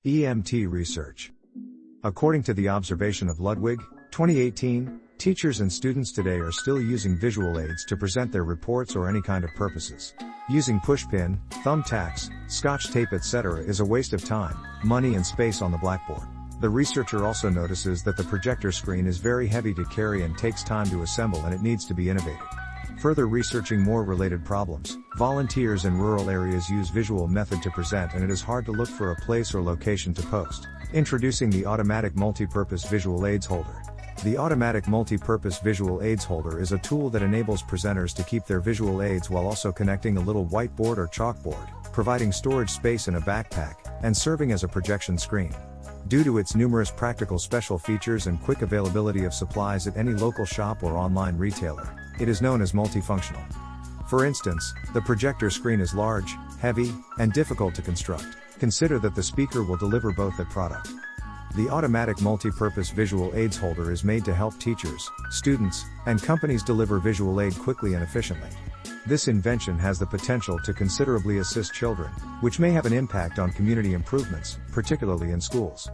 EMT research. According to the observation of Ludwig, 2018, teachers and students today are still using visual aids to present their reports or any kind of purposes. Using pushpin, thumbtacks, scotch tape etc. is a waste of time, money and space on the blackboard. The researcher also notices that the projector screen is very heavy to carry and takes time to assemble, and it needs to be innovated. Further researching more related problems, volunteers in rural areas use visual method to present, and it is hard to look for a place or location to post. Introducing the Automatic Multipurpose Visual Aids Holder. The Automatic Multipurpose Visual Aids Holder is a tool that enables presenters to keep their visual aids while also connecting a little whiteboard or chalkboard, providing storage space in a backpack, and serving as a projection screen. Due to its numerous practical special features and quick availability of supplies at any local shop or online retailer, it is known as multifunctional. For instance, the projector screen is large, heavy, and difficult to construct. Consider that the speaker will deliver both the product. The Automatic Multipurpose Visual Aids Holder is made to help teachers, students, and companies deliver visual aid quickly and efficiently. This invention has the potential to considerably assist children, which may have an impact on community improvements, particularly in schools.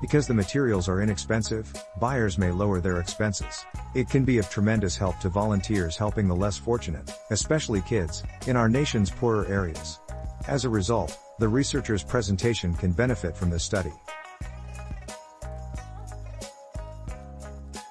Because the materials are inexpensive, buyers may lower their expenses. It can be of tremendous help to volunteers helping the less fortunate, especially kids, in our nation's poorer areas. As a result, the researcher's presentation can benefit from this study.